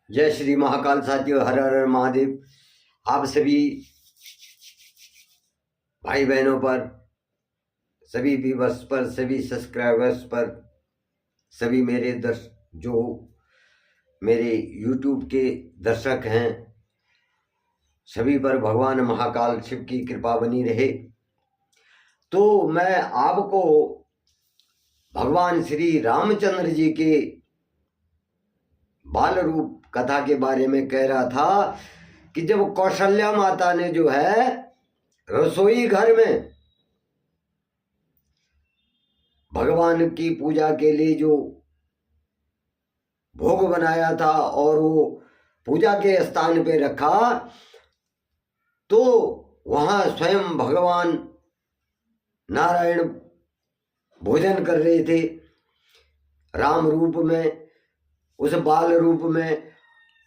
जय श्री महाकाल साथियों, हर हर महादेव। आप सभी भाई बहनों पर, सभी व्यूअर्स पर, सभी सब्सक्राइबर्स पर, सभी मेरे जो मेरे YouTube के दर्शक हैं, सभी पर भगवान महाकाल शिव की कृपा बनी रहे। तो मैं आपको भगवान श्री रामचंद्र जी के बाल रूप कथा के बारे में कह रहा था कि जब कौशल्या माता ने जो है रसोई घर में भगवान की पूजा के लिए जो भोग बनाया था और वो पूजा के स्थान पे रखा, तो वहां स्वयं भगवान नारायण भोजन कर रहे थे राम रूप में, उस बाल रूप में।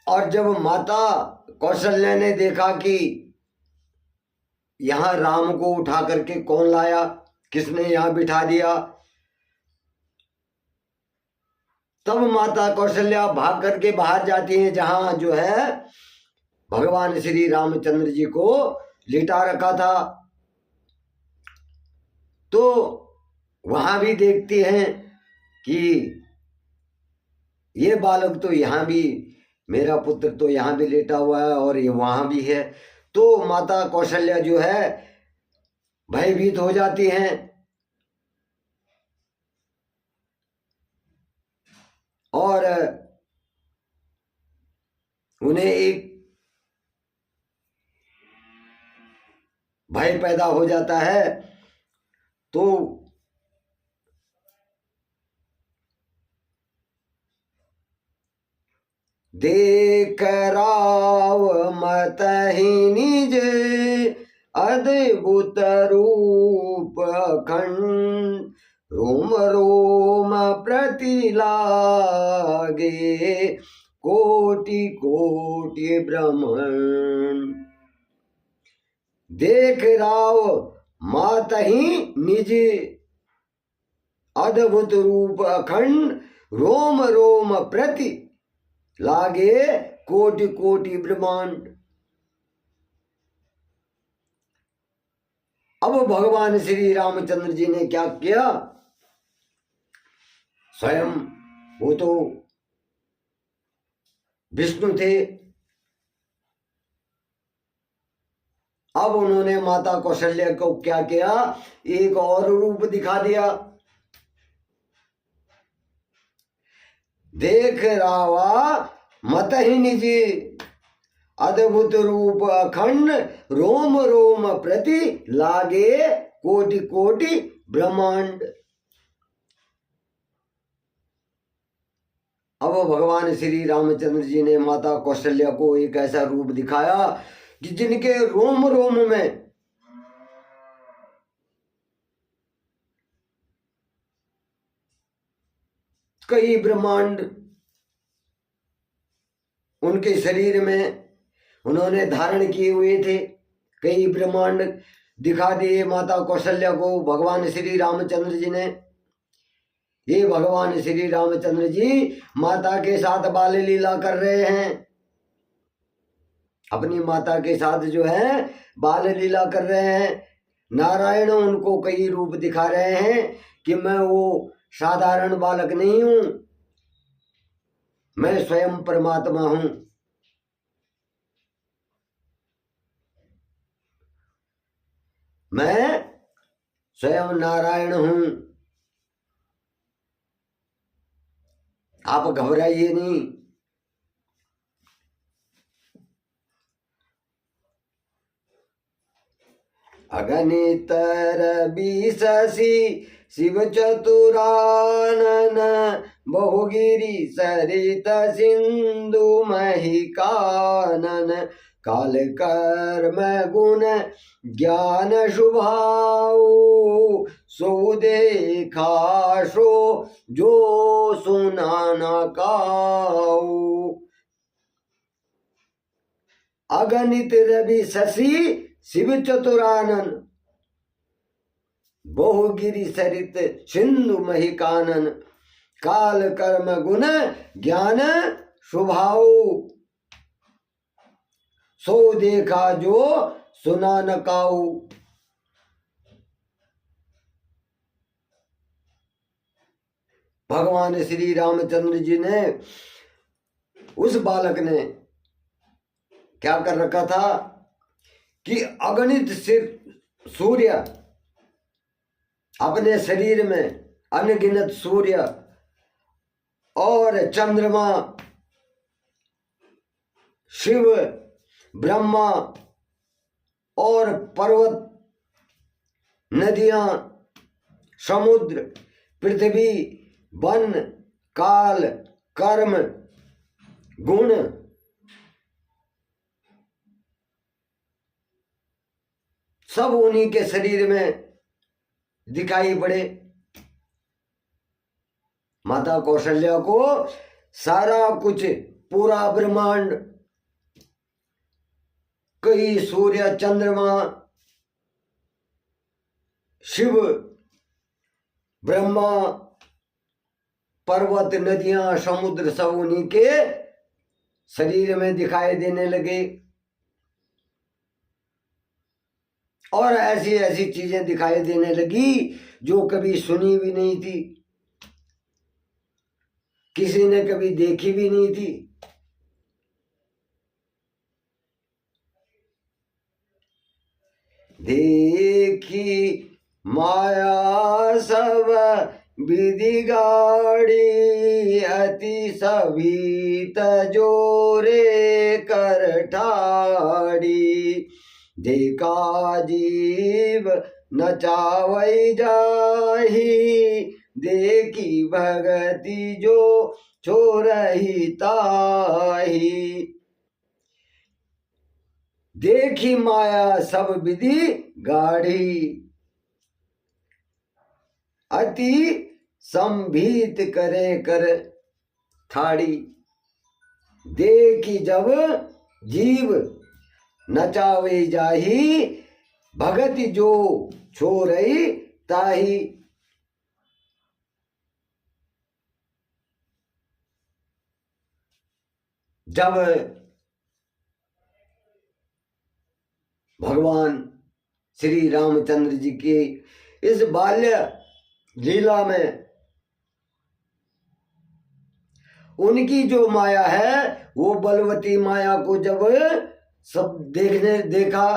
और जब माता कौशल्या ने देखा कि यहां राम को उठा करके कौन लाया, किसने यहां बिठा दिया, तब माता कौशल्या भाग करके बाहर जाती है जहां जो है भगवान श्री रामचंद्र जी को लिटा रखा था। तो वहां भी देखती हैं कि ये बालक तो यहां भी, मेरा पुत्र तो यहां भी लेटा हुआ है और ये वहां भी है। तो माता कौशल्या जो है भयभीत हो जाती हैं और उन्हें एक भय पैदा हो जाता है। तो देख राव मतहि निज अद्भुत रूप अखंड, रोम रोम प्रति लागे कोटि कोटि ब्रह्मांड। देख राव मातहि निज अद्भुत रूप अखंड, रोम रोम प्रति लागे कोटि कोटि ब्रह्मांड। अब भगवान श्री रामचंद्र जी ने क्या किया, स्वयं वो तो विष्णु थे, अब उन्होंने माता कौशल्या को क्या किया, एक और रूप दिखा दिया। देख रावा मतहि निजी अद्भुत रूप अखंड, रोम रोम प्रति लागे कोटि कोटि ब्रह्मांड। अब भगवान श्री रामचंद्र जी ने माता कौशल्या को एक ऐसा रूप दिखाया कि जिनके रोम रोम में कई ब्रह्मांड उनके शरीर में उन्होंने धारण किए हुए थे। कई ब्रह्मांड दिखा दिए माता कौशल्या को भगवान श्री रामचंद्र जी ने। ये भगवान श्री रामचंद्र जी माता के साथ बाल लीला कर रहे हैं, अपनी माता के साथ जो है बाल लीला कर रहे हैं। नारायण उनको कई रूप दिखा रहे हैं कि मैं वो साधारण बालक नहीं हूं, मैं स्वयं परमात्मा हूं। मैं स्वयं नारायण हूं, आप घबराइए नहीं। अगणित रवि शिव चतुरानन, बहुगिरि सरित सिंधु महिकानन, काल कर्म गुण ज्ञान शुभाऊ, सो देखा सो जो सुना न काऊ। अगणित रवि शशि शिव चतुरानन, बहुगिरि सरित सिंधु महिकानन, काल कर्म गुण ज्ञान स्वभाव, सो देखा जो सुना न काऊ। भगवान श्री रामचंद्र जी ने, उस बालक ने क्या कर रखा था कि अगणित सूर्य अपने शरीर में, अनगिनत सूर्य और चंद्रमा, शिव, ब्रह्मा और पर्वत, नदियां, समुद्र, पृथ्वी, वन, काल, कर्म, गुण, सब उन्हीं के शरीर में दिखाई पड़े। माता कौशल्या को सारा कुछ, पूरा ब्रह्मांड, कई सूर्य, चंद्रमा, शिव, ब्रह्मा, पर्वत, नदियां, समुद्र, सब उन्हीं के शरीर में दिखाई देने लगे। और ऐसी ऐसी चीजें दिखाई देने लगी जो कभी सुनी भी नहीं थी, किसी ने कभी देखी भी नहीं थी। देखी माया सब विधि गाड़ी, अति सभी जोरे कर ठाड़ी। देखा जीव नचावई जाही, देखी भगति जो छोरही ताही। देखी माया सब विधि गाढ़ी, अति संभीत करे कर ठाड़ी। देखी जब जीव नचावे जाही, भगति जो छोरई ताही। जब भगवान श्री रामचंद्र जी के इस बाल्य लीला में उनकी जो माया है, वो बलवती माया को जब सब देखा,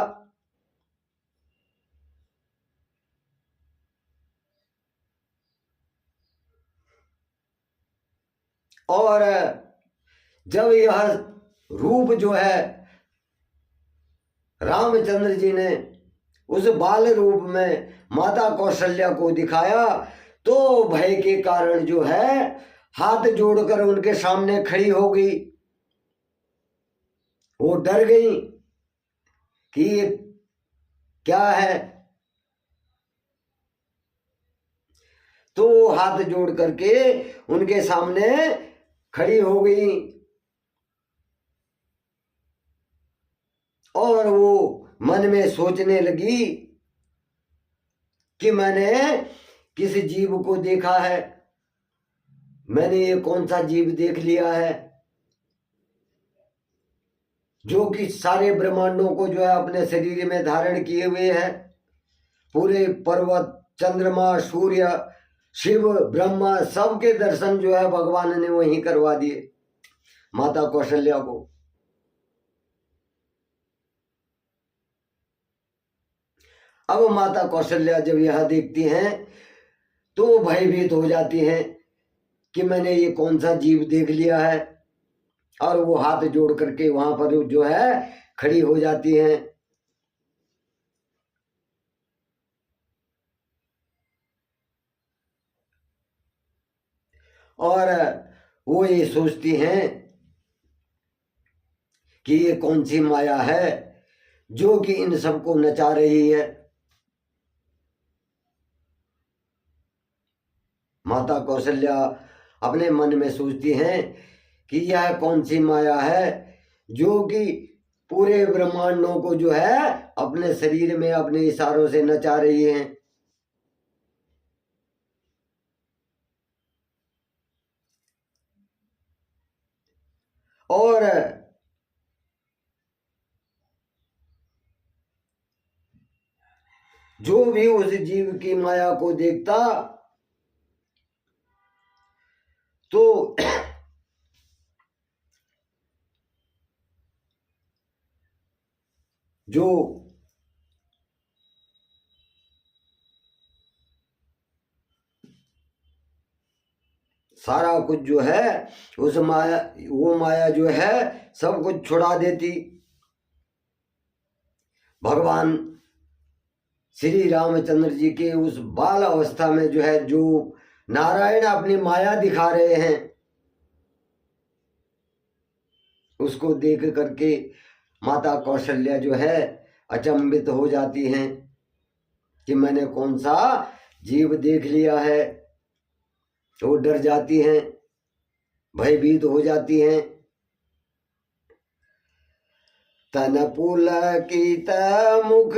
और जब यह रूप जो है रामचंद्र जी ने उस बाल रूप में माता कौशल्या को दिखाया, तो भय के कारण जो है हाथ जोड़कर उनके सामने खड़ी हो गई। वो डर गई कि ये क्या है, तो हाथ जोड़ करके उनके सामने खड़ी हो गई। और वो मन में सोचने लगी कि मैंने किस जीव को देखा है, मैंने ये कौन सा जीव देख लिया है जो कि सारे ब्रह्मांडों को जो है अपने शरीर में धारण किए हुए है। पूरे पर्वत, चंद्रमा, सूर्य, शिव, ब्रह्मा, सबके दर्शन जो है भगवान ने वहीं करवा दिए माता कौशल्या को। अब माता कौशल्या जब यह देखती हैं तो भयभीत हो जाती हैं कि मैंने ये कौन सा जीव देख लिया है, और वो हाथ जोड़ करके वहां पर जो है खड़ी हो जाती हैं। और वो ये सोचती हैं कि ये कौन सी माया है जो कि इन सबको नचा रही है। माता कौशल्या अपने मन में सोचती हैं कि यह कौन सी माया है जो कि पूरे ब्रह्मांडों को जो है अपने शरीर में अपने इशारों से नचा रही है। और जो भी उस जीव की माया को देखता तो जो सारा कुछ जो है उस माया, वो माया जो है सब कुछ छुड़ा देती। भगवान श्री रामचंद्र जी के उस बाल अवस्था में जो है, जो नारायण अपनी माया दिखा रहे हैं, उसको देख करके माता कौशल्या जो है अचंभित हो जाती हैं कि मैंने कौन सा जीव देख लिया है। वो डर जाती हैं, भयभीत हो जाती हैं। तन पुलकित मुख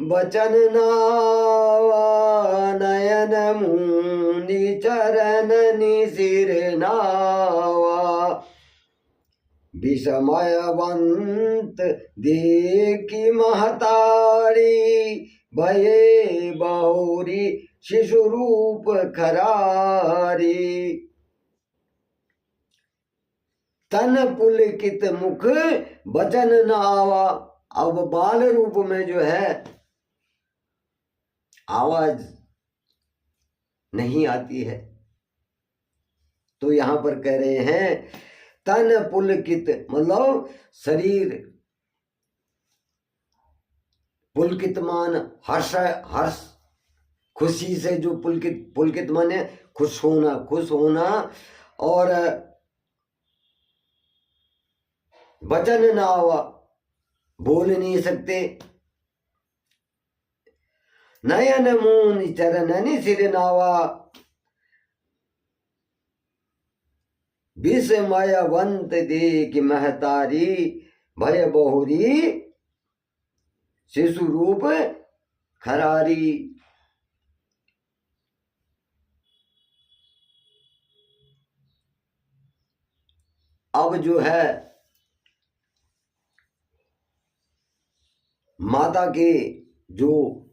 बचन नावा, नयन मुनि चरण निसिर नावा, विस्मयवंत देखी महतारी, भये बहुरी शिशु रूप खरारी। तन पुलकित मुख बचन न आवा। अब बाल रूप में जो है आवाज नहीं आती है, तो यहां पर कह रहे हैं तन पुलकित, मतलब शरीर पुलकित मान हर्ष, हर्ष खुशी से जो पुलकित, पुलकित माने खुश होना, खुश होना। और वचन ना हुआ, बोल नहीं सकते। नयन मून चरणनि सिर नावा, विस्मयवंत देख महतारी, भय बहुरी शिशु रूप खरारी। अब जो है माता के, जो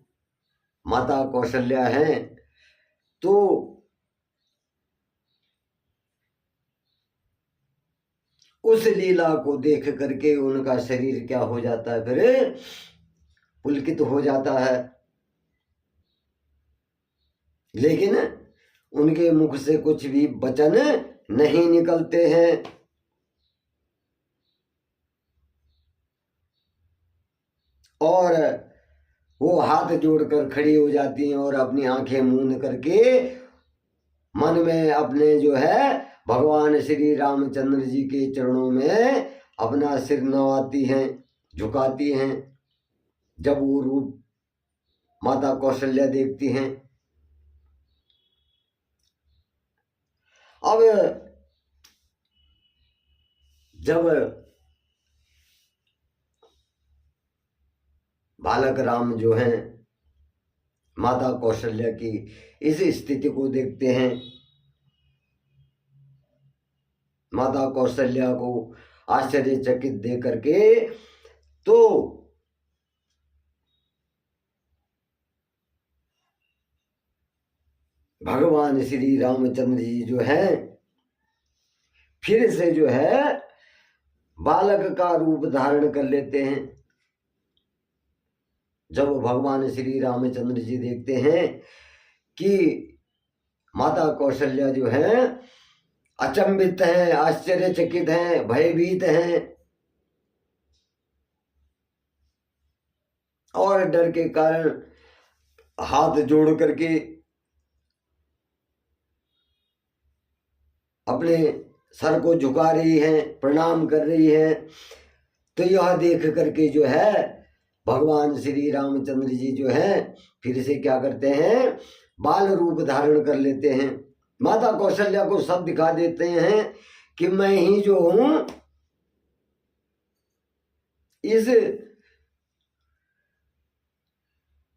माता कौशल्या हैं, तो उस लीला को देख करके उनका शरीर क्या हो जाता है, फिर पुलकित हो जाता है। लेकिन उनके मुख से कुछ भी वचन नहीं निकलते हैं। और वो हाथ जोड़कर खड़ी हो जाती हैं और अपनी आंखें मूंद करके मन में अपने जो है भगवान श्री रामचंद्र जी के चरणों में अपना सिर नवाती हैं, झुकाती हैं, जब वो रूप माता कौशल्या देखती हैं। अब जब बालक राम जो हैं माता कौशल्या की इस स्थिति को देखते हैं, माता कौशल्या को आश्चर्यचकित देख करके, तो भगवान श्री रामचंद्र जी जो हैं फिर से जो है बालक का रूप धारण कर लेते हैं। जब भगवान श्री रामचंद्र जी देखते हैं कि माता कौशल्या जो हैं अचंभित हैं, आश्चर्यचकित हैं, भयभीत हैं, और डर के कारण हाथ जोड़ करके अपने सर को झुका रही हैं, प्रणाम कर रही हैं, तो यह देख करके जो है भगवान श्री रामचंद्र जी जो हैं फिर से क्या करते हैं, बाल रूप धारण कर लेते हैं। माता कौशल्या को सब दिखा देते हैं कि मैं ही जो हूं इस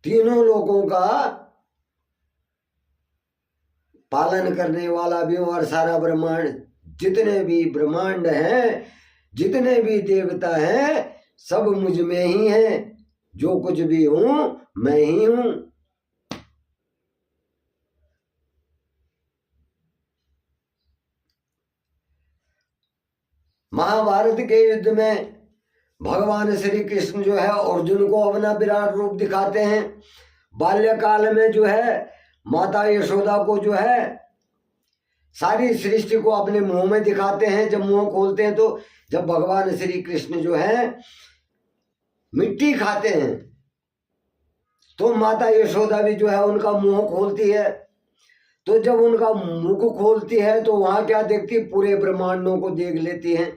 तीनों लोगों का पालन करने वाला भी हूं, और सारा ब्रह्मांड, जितने भी ब्रह्मांड हैं जितने भी देवता हैं सब मुझ में ही हैं, जो कुछ भी हूं मैं ही हूं। महाभारत के युद्ध में भगवान श्री कृष्ण जो है अर्जुन को अपना विराट रूप दिखाते हैं। बाल्यकाल में जो है माता यशोदा को जो है सारी सृष्टि को अपने मुंह में दिखाते हैं। जब मुंह खोलते हैं तो जब भगवान श्री कृष्ण जो है मिट्टी खाते हैं तो माता यशोदा भी जो है उनका मुंह खोलती है। तो जब उनका मुख खोलती है तो वहां क्या देखती है, पूरे ब्रह्मांडों को देख लेती हैं,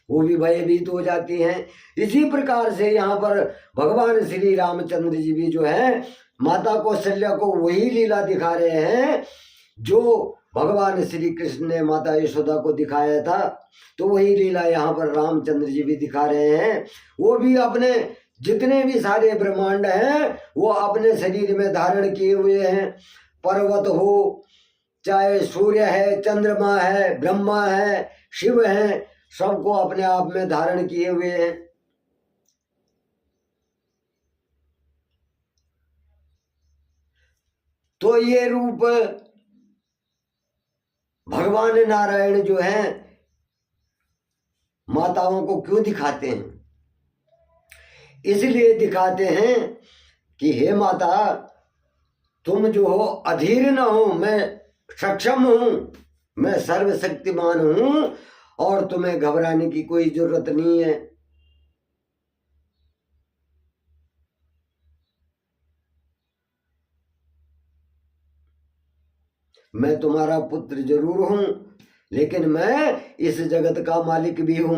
वो भी भयभीत हो जाती हैं। इसी प्रकार से यहाँ पर भगवान श्री रामचंद्र जी भी जो है माता कौशल्या को वही लीला दिखा रहे हैं जो भगवान श्री कृष्ण ने माता यशोदा को दिखाया था। तो वही लीला यहाँ पर रामचंद्र जी भी दिखा रहे हैं। वो भी अपने जितने भी सारे ब्रह्मांड हैं वो अपने शरीर में धारण किए हुए हैं। पर्वत हो, चाहे सूर्य है, चंद्रमा है, ब्रह्मा है, शिव है, सबको अपने आप में धारण किए हुए हैं। तो ये रूप भगवान नारायण जो है माताओं को क्यों दिखाते हैं? इसलिए दिखाते हैं कि हे माता, तुम जो हो अधीर न हो, मैं सक्षम हूं, मैं सर्वशक्तिमान हूं और तुम्हें घबराने की कोई जरूरत नहीं है। मैं तुम्हारा पुत्र जरूर हूं, लेकिन मैं इस जगत का मालिक भी हूं,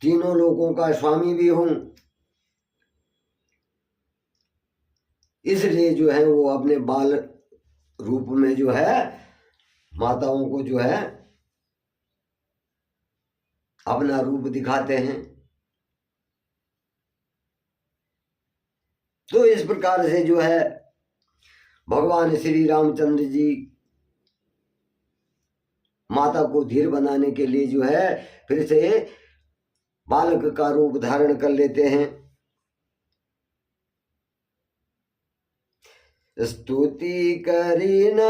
तीनों लोगों का स्वामी भी हूं। इसलिए जो है वो अपने बाल रूप में जो है माताओं को जो है अपना रूप दिखाते हैं। तो इस प्रकार से जो है भगवान श्री रामचंद्र जी माता को धीर बनाने के लिए जो है फिर से बालक का रूप धारण कर लेते हैं। स्तुति करी न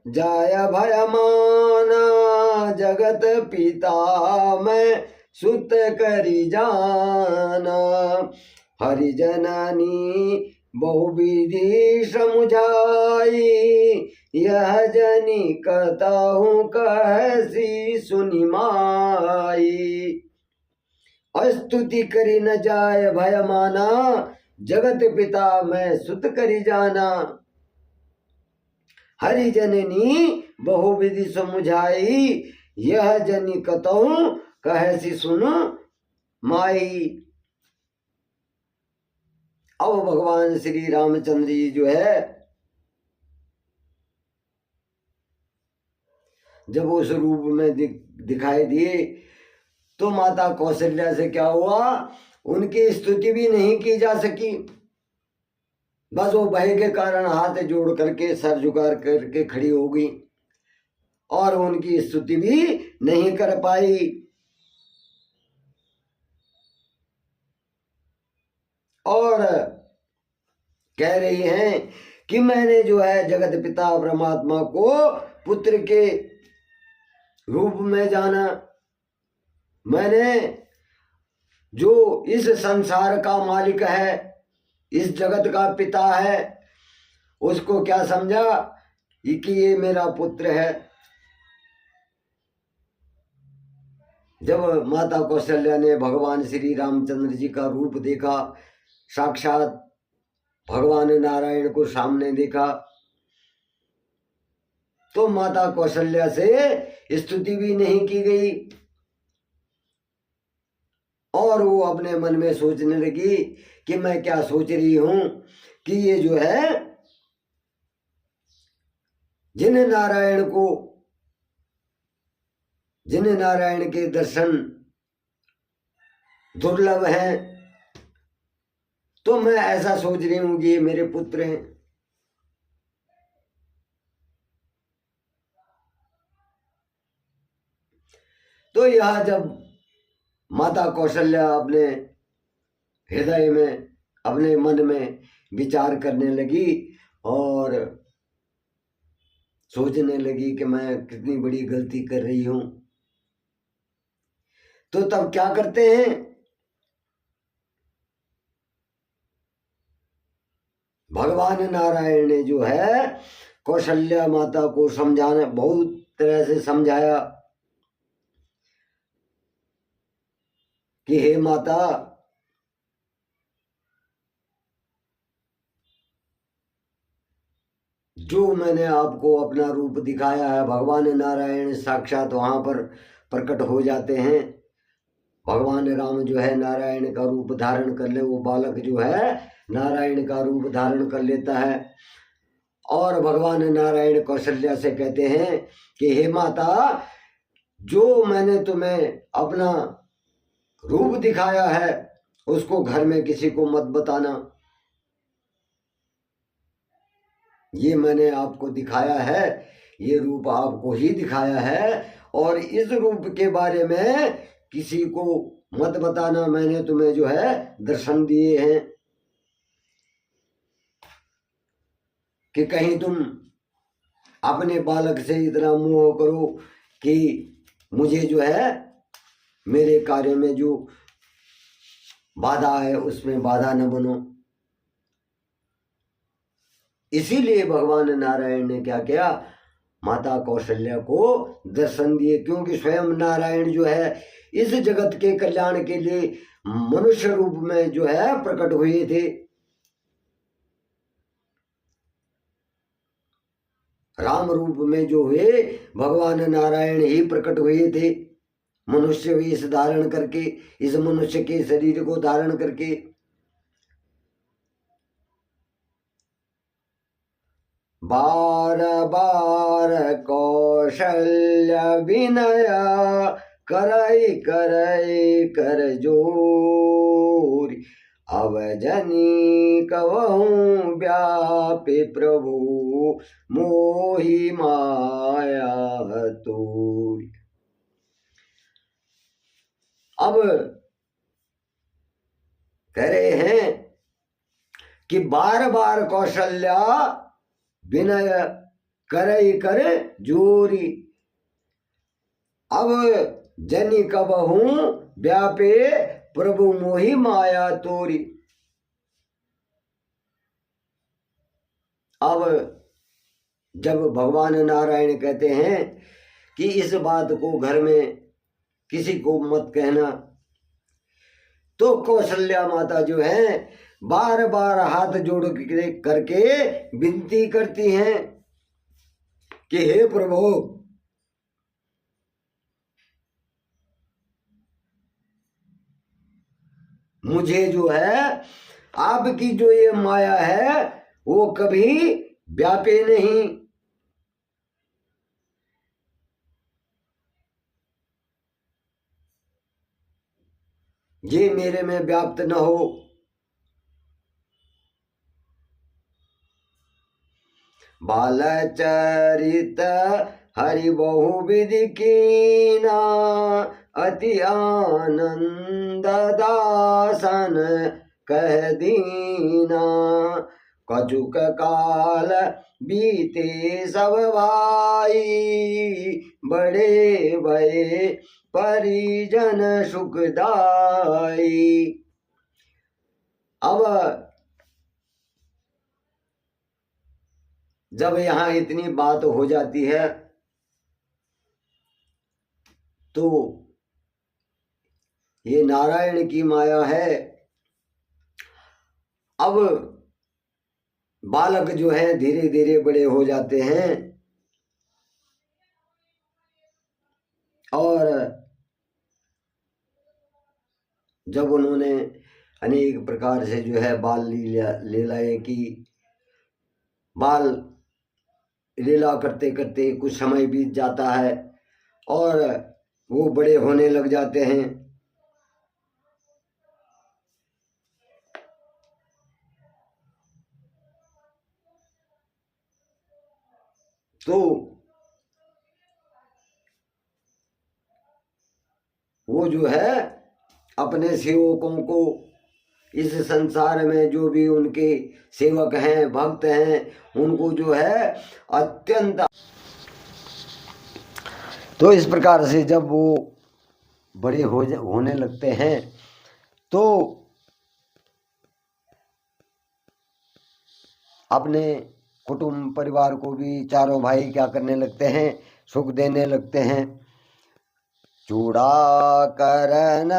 जाय भयमाना, जगत पिता मैं सुत करी जाना। हरिजननी बहुविधि समुझाई, यह जनी कहूँ कहसी सुनि माई। स्तुति करी न जाय भयमाना, जगत पिता मैं सुत करी जाना। हरि जननी बहुविधि समुझाई, यह जनी कहूँ कहसी सुन माई। अब भगवान श्री रामचंद्र जी जो है जब उस रूप में दिखाई दिए तो माता कौशल्या से क्या हुआ, उनकी स्तुति भी नहीं की जा सकी। बस वो भय के कारण हाथ जोड़ करके सर झुका करके खड़ी हो गई और उनकी स्तुति भी नहीं कर पाई। और कह रही हैं कि मैंने जो है जगत पिता परमात्मा को पुत्र के रूप में जाना। मैंने जो इस संसार का मालिक है, इस जगत का पिता है, उसको क्या समझा कि ये मेरा पुत्र है। जब माता कौशल्या ने भगवान श्री रामचंद्र जी का रूप देखा, साक्षात भगवान नारायण को सामने देखा, तो माता कौशल्या से स्तुति भी नहीं की गई और वो अपने मन में सोचने लगी कि मैं क्या सोच रही हूं कि ये जो है जिन नारायण के दर्शन दुर्लभ हैं, तो मैं ऐसा सोच रही हूं कि ये मेरे पुत्र हैं। तो यह जब माता कौशल्या अपने हृदय में, अपने मन में विचार करने लगी और सोचने लगी कि मैं कितनी बड़ी गलती कर रही हूं, तो तब क्या करते हैं, भगवान नारायण ने जो है कौशल्या माता को समझाने, बहुत तरह से समझाया कि हे माता, जो मैंने आपको अपना रूप दिखाया है, भगवान नारायण साक्षात वहां पर प्रकट हो जाते हैं। भगवान राम जो है नारायण का रूप धारण कर ले, वो बालक जो है नारायण का रूप धारण कर लेता है। और भगवान नारायण कौशल्या से कहते हैं कि हे माता, जो मैंने तुम्हें अपना रूप दिखाया है उसको घर में किसी को मत बताना। ये मैंने आपको दिखाया है, ये रूप आपको ही दिखाया है, और इस रूप के बारे में किसी को मत बताना। मैंने तुम्हें जो है दर्शन दिए हैं कि कहीं तुम अपने बालक से इतना मोह करो कि मुझे जो है मेरे कार्य में जो बाधा है उसमें बाधा न बनो। इसीलिए भगवान नारायण ने क्या किया, माता कौशल्या को दर्शन दिए, क्योंकि स्वयं नारायण जो है इस जगत के कल्याण के लिए मनुष्य रूप में जो है प्रकट हुए थे। राम रूप में जो हुए भगवान नारायण ही प्रकट हुए थे, मनुष्य वेश धारण करके, इस मनुष्य के शरीर को धारण करके। बार बार कौशल्य विनय करई करई कर जोर, अब जनी कवहूँ व्यापे प्रभु मोहि माया तोर। अब कह रहे हैं कि बार बार कौशल्या विनय करई कर जोरी, अब जनी कबहूँ व्यापे प्रभु मोहि माया तोरी। अब जब भगवान नारायण कहते हैं कि इस बात को घर में किसी को मत कहना, तो कौशल्या माता जो है बार बार हाथ जोड़ करके विनती करती हैं कि हे प्रभु, मुझे जो है आपकी जो ये माया है वो कभी व्यापे नहीं। ये मेरे में व्याप्त न हो। बालचरित हरि बहुविधि कीना, अति आनंद दासन कह दीना, कछुक काल बीते सब भाई, बड़े भये परिजन सुखदाई। अब जब यहाँ इतनी बात हो जाती है तो ये नारायण की माया है। अब बालक जो है धीरे धीरे बड़े हो जाते हैं और जब उन्होंने अनेक प्रकार से जो है बाल लीलाएं की, बाल लीला करते करते कुछ समय बीत जाता है और वो बड़े होने लग जाते हैं। तो वो जो है अपने सेवकों को, इस संसार में जो भी उनके सेवक हैं, भक्त हैं, उनको जो है अत्यंत। तो इस प्रकार से जब वो बड़े होने लगते हैं तो अपने कुटुंब परिवार को भी चारों भाई क्या करने लगते हैं, सुख देने लगते हैं। चूड़ा करन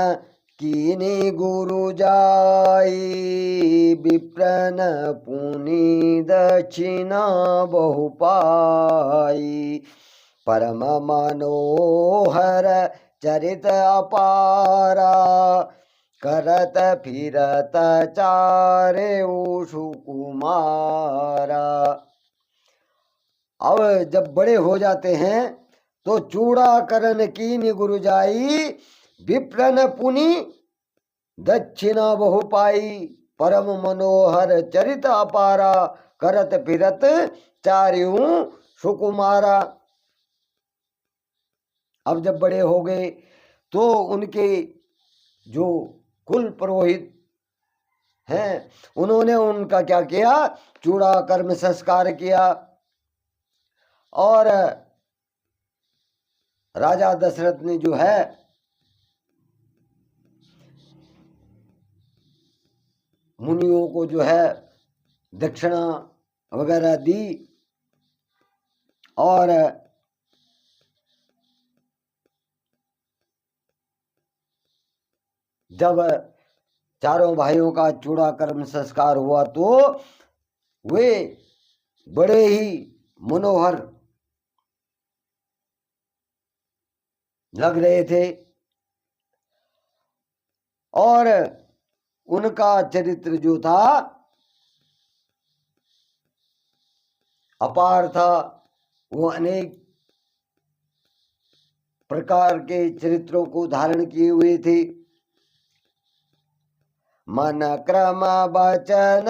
कीनी गुरु जाई, विप्रन पुनि दक्षिणा बहु पाई। परम मनोहर चरित अपारा, करत फिरत चारे सुकुमारा। अब जब बड़े हो जाते हैं तो चूड़ा करन कीन गुरु जाई, विप्रन पुनि दक्षिणा बहु पाई। परम मनोहर चरित अपारा, करत फिरत चार्यू सुकुमारा। अब जब बड़े हो गए तो उनके जो कुल पुरोहित हैं उन्होंने उनका क्या किया, चूड़ा कर्म संस्कार किया। और राजा दशरथ ने जो है मुनियों को जो है दक्षिणा वगैरह दी। और जब चारों भाइयों का चूड़ा कर्म संस्कार हुआ तो वे बड़े ही मनोहर लग रहे थे और उनका चरित्र जो था अपार था। वो अनेक प्रकार के चरित्रों को धारण किए हुए थे। मन क्रम बचन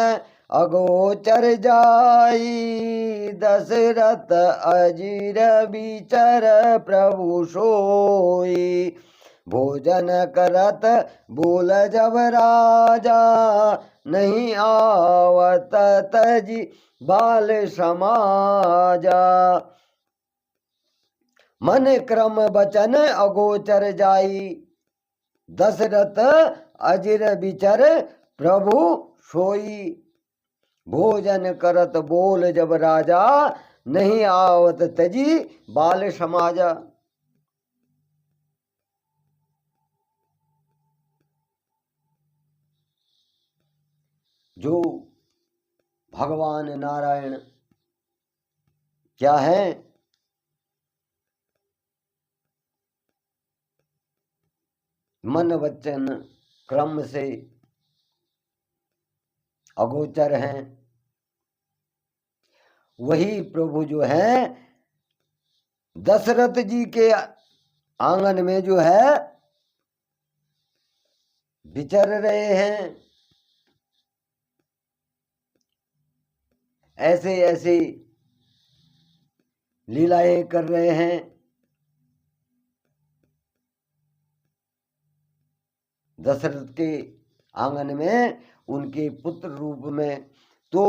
अगोचर जाई, दशरथ अजीर विचर प्रभु सोई। भोजन करत बोल जब राजा, नहीं आवत तजी बाल समाजा। मन क्रम बचन अगोचर जाई, दशरथ अजिर विचर प्रभु सोई। भोजन करत बोल जब राजा, नहीं आवत तजी बाल समाजा। जो भगवान नारायण क्या है, मन वचन क्रम से अगोचर हैं, वही प्रभु जो है दशरथ जी के आंगन में जो है विचर रहे हैं। ऐसे ऐसे लीलाएं कर रहे हैं। दशरथ के आंगन में उनके पुत्र रूप में। तो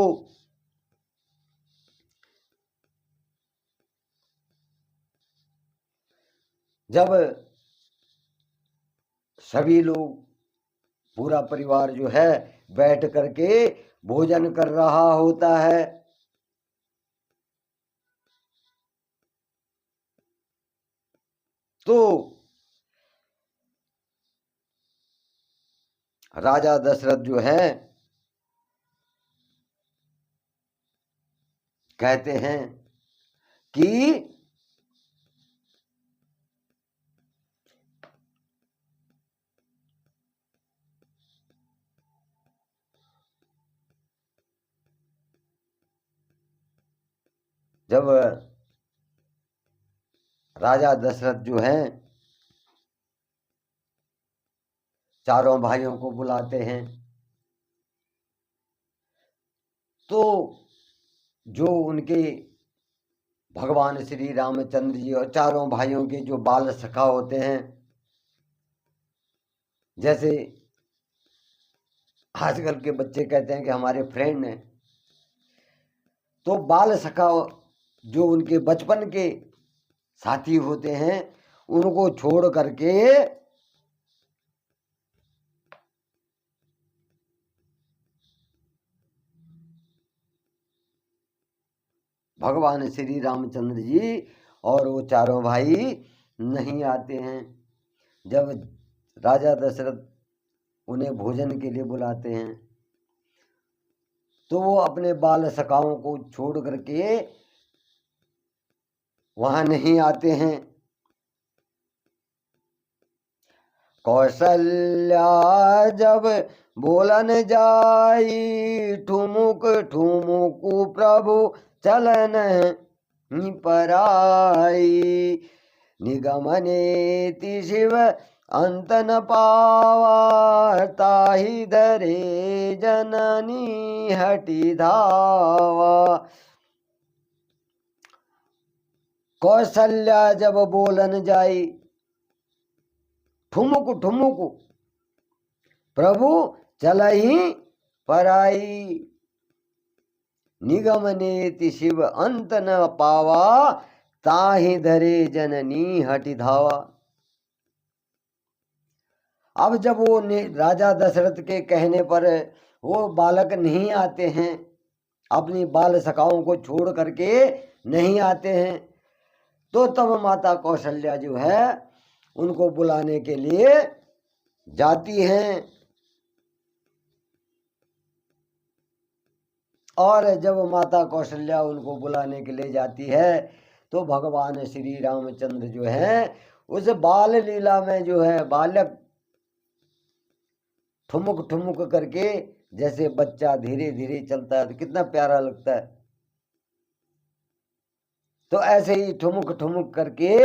जब सभी लोग, पूरा परिवार जो है बैठ करके भोजन कर रहा होता है तो राजा दशरथ जो है कहते हैं कि जब राजा दशरथ जो हैं चारों भाइयों को बुलाते हैं तो जो उनके भगवान श्री रामचंद्र जी और चारों भाइयों के जो बाल सखा होते हैं जैसे आजकल के बच्चे कहते हैं कि हमारे फ्रेंड हैं, तो बाल सखा जो उनके बचपन के साथी होते हैं उनको छोड़ करके भगवान श्री रामचंद्र जी और वो चारों भाई नहीं आते हैं। जब राजा दशरथ उन्हें भोजन के लिए बुलाते हैं तो वो अपने बाल सखाओं को छोड़ करके वहां नहीं आते हैं। कौशल्या जब बोलन जाई, ठुमुक ठुमुक प्रभु चलन पर आई। निगमनेति शिव अंत न पावा, ताहि धरे जननी हटि धावा। कौशल्या जब बोलन जाई, ठुमुक ठुमुक प्रभु चलहि पर आई। निगमनेति शिव अंत न पावा, ताहि धरे जननी हटि धावा। अब जब वो राजा दशरथ के कहने पर वो बालक नहीं आते हैं, अपनी बाल सखाओं को छोड़ करके नहीं आते हैं, तो तब माता कौशल्या जो है उनको बुलाने के लिए जाती हैं। और जब माता कौशल्या उनको बुलाने के लिए जाती है तो भगवान श्री रामचंद्र जो है उस बाल लीला में जो है बालक ठुमुक ठुमुक करके, जैसे बच्चा धीरे धीरे चलता है तो कितना प्यारा लगता है, तो ऐसे ही ठुमुक ठुमुक करके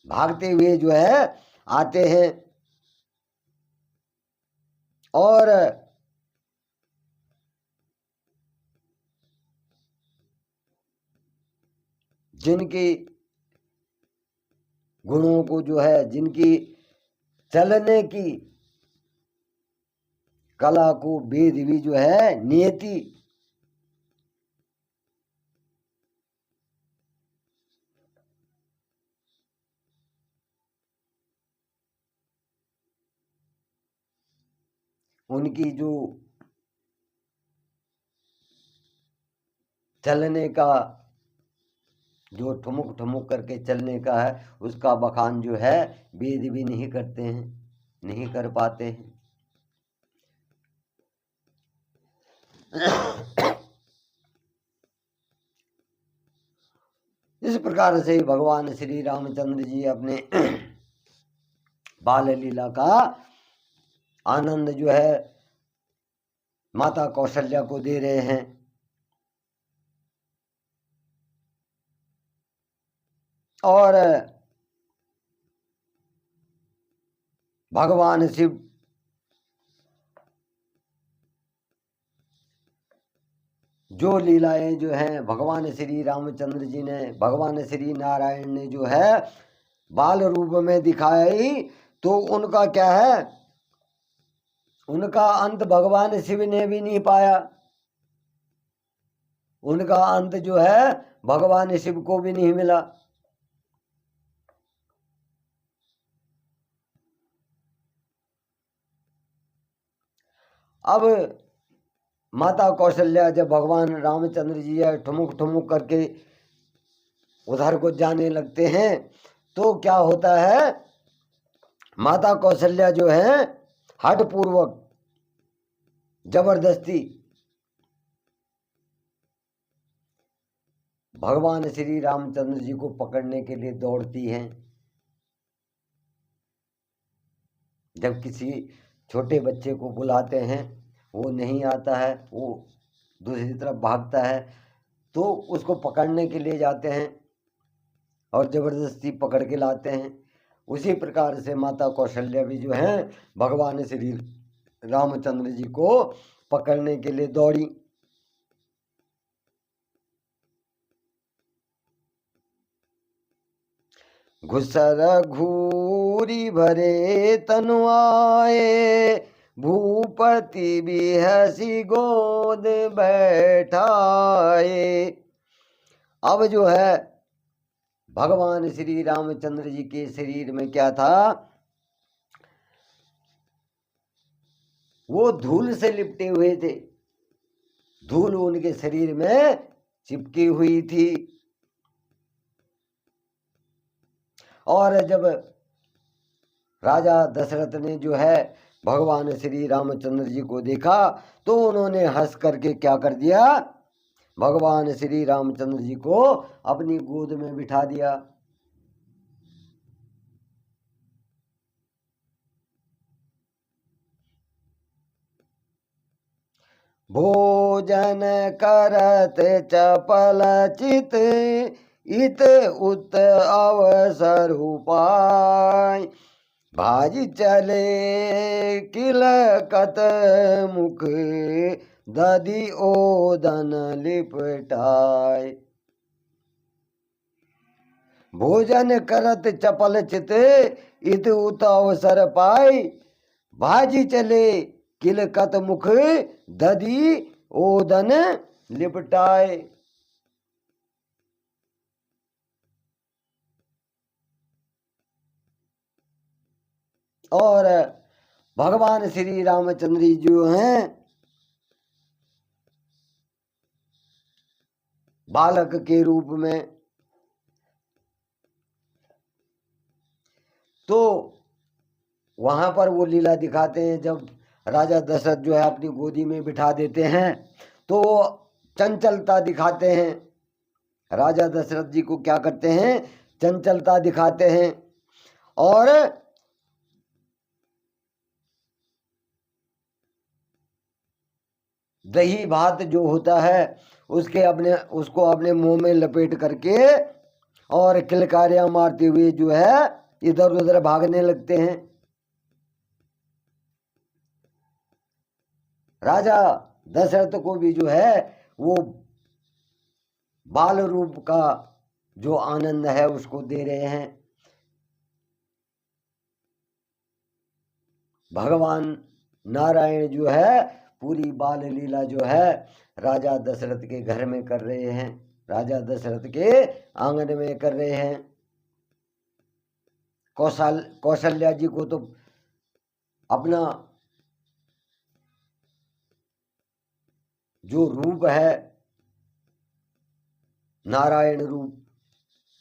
भागते हुए जो है आते हैं। और जिनकी गुणों को जो है, जिनकी चलने की कला को वेद भी जो है नियति उनकी जो चलने का, जो ठुमुक ठुमुक करके चलने का है, उसका बखान जो है वेद भी नहीं करते हैं, नहीं कर पाते हैं। इस प्रकार से भगवान श्री रामचंद्र जी अपने बाल लीला का आनंद जो है माता कौशल्या को दे रहे हैं। और भगवान शिव जो लीलाएं जो हैं भगवान श्री रामचंद्र जी ने, भगवान श्री नारायण ने जो है बाल रूप में दिखाई, तो उनका क्या है, उनका अंत भगवान शिव ने भी नहीं पाया, उनका अंत जो है भगवान शिव को भी नहीं मिला। अब माता कौशल्या जब भगवान रामचंद्र जी ठुमुक ठुमुक करके उधर को जाने लगते हैं तो क्या होता है, माता कौशल्या जो है हठ पूर्वक जबरदस्ती भगवान श्री रामचंद्र जी को पकड़ने के लिए दौड़ती हैं। जब किसी छोटे बच्चे को बुलाते हैं वो नहीं आता है, वो दूसरी तरफ भागता है, तो उसको पकड़ने के लिए जाते हैं और जबरदस्ती पकड़ के लाते हैं। उसी प्रकार से माता कौशल्या भी जो है भगवान श्री रामचंद्र जी को पकड़ने के लिए दौड़ी। घुसर घूरी भरे तनु आए, भूपति भी हसी गोद बैठाए। अब जो है भगवान श्री रामचंद्र जी के शरीर में क्या था, वो धूल से लिपटे हुए थे, धूल उनके शरीर में चिपकी हुई थी। और जब राजा दशरथ ने जो है भगवान श्री रामचंद्र जी को देखा तो उन्होंने हंस करके क्या कर दिया, भगवान श्री रामचंद्र जी को अपनी गोद में बिठा दिया। भोजन करत चपल चित, इत उत अवसर उपाय, भाजी चले किलकत मुख, दधि ओदन लिपटाय। भोजन करत चपल चित, इत उत अवसर पाय, भाजी चले किलकत मुख, दधि ओदन लिपटाए। और भगवान श्री रामचंद्र जी जो हैं बालक के रूप में, तो वहां पर वो लीला दिखाते हैं। जब राजा दशरथ जो है अपनी गोदी में बिठा देते हैं तो चंचलता दिखाते हैं। राजा दशरथ जी को क्या करते हैं, चंचलता दिखाते हैं। और दही भात जो होता है उसको अपने मुंह में लपेट करके और किलकारियां मारते हुए जो है इधर उधर भागने लगते हैं। राजा दशरथ को भी जो है वो बाल रूप का जो आनंद है उसको दे रहे हैं। भगवान नारायण जो है पूरी बाल लीला जो है राजा दशरथ के घर में कर रहे हैं, राजा दशरथ के आंगन में कर रहे हैं। कौशल्या जी को तो अपना जो रूप है नारायण रूप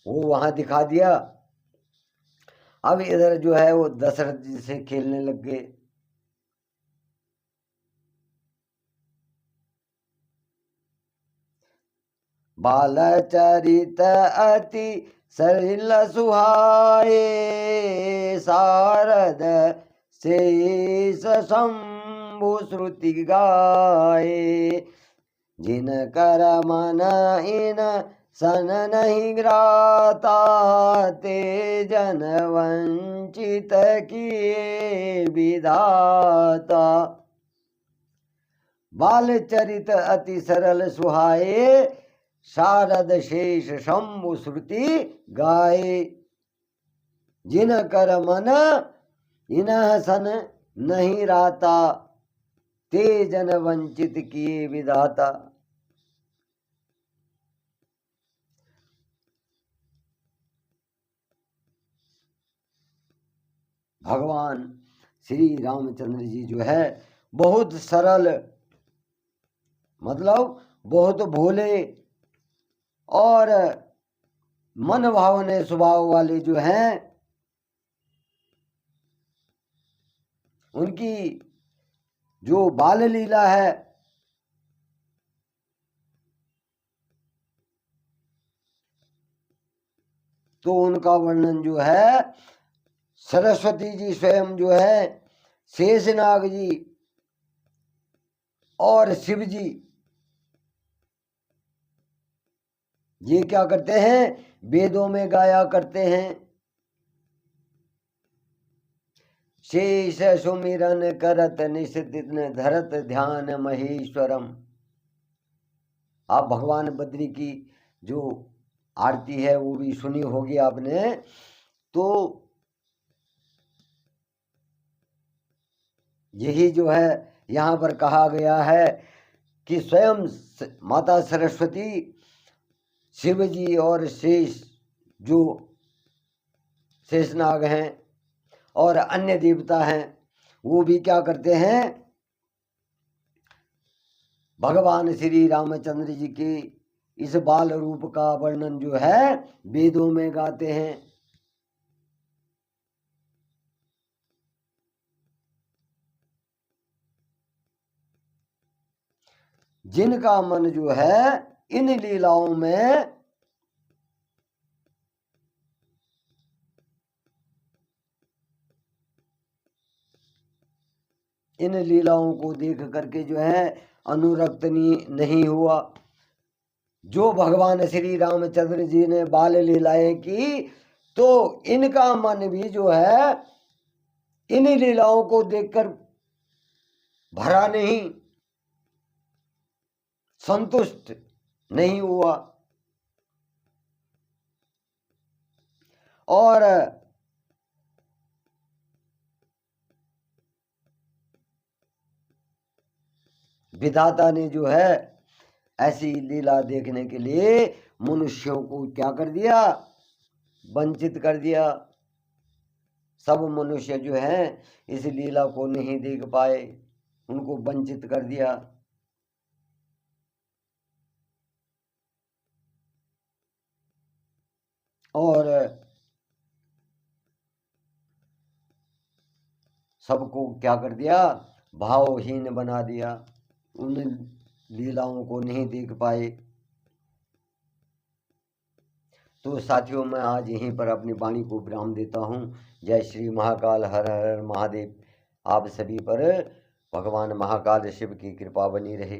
वो वहां दिखा दिया। अब इधर जो है वो दशरथ जी से खेलने लग गए। बाल चरित अति सलिल सुहाए, शारद शेष शंभु श्रुति गाए, जिन कर मन इन सन नहीं ग्राता, ते जन वंचित किए विधाता। बाल चरित अति सरल सुहाए, शारद शेष शंभु श्रुति गाए, जिन कर मन इनह सन नहीं राता, ते जन वंचित किए विधाता। भगवान श्री रामचंद्र जी जो है बहुत सरल, मतलब बहुत भोले और मन भावने स्वभाव वाले जो हैं, उनकी जो बाल लीला है तो उनका वर्णन जो है सरस्वती जी स्वयं जो है, शेषनाग जी और शिव जी ये क्या करते हैं, वेदों में गाया करते हैं। शेष सुमिरन करत निषदिन धरत ध्यान महेश्वरम। आप भगवान बद्री की जो आरती है वो भी सुनी होगी आपने तो यही जो है यहाँ पर कहा गया है कि स्वयं माता सरस्वती, शिव जी और शेष जो शेषनाग हैं और अन्य देवता हैं, वो भी क्या करते हैं, भगवान श्री रामचंद्र जी के इस बाल रूप का वर्णन जो है वेदों में गाते हैं। जिनका मन जो है इन लीलाओं में इन लीलाओं को देख करके जो है अनुरक्त नहीं हुआ। जो भगवान श्री रामचंद्र जी ने बाल लीलाएं की, तो इनका मन भी जो है इन लीलाओं को देखकर भरा नहीं, संतुष्ट नहीं हुआ। और विधाता ने जो है ऐसी लीला देखने के लिए मनुष्यों को क्या कर दिया, वंचित कर दिया। सब मनुष्य जो है इस लीला को नहीं देख पाए, उनको वंचित कर दिया। और सबको क्या कर दिया, भावहीन बना दिया, उन लीलाओं को नहीं देख पाए। तो साथियों, मैं आज यहीं पर अपनी वाणी को विराम देता हूँ। जय श्री महाकाल, हर हर महादेव। आप सभी पर भगवान महाकाल शिव की कृपा बनी रहे।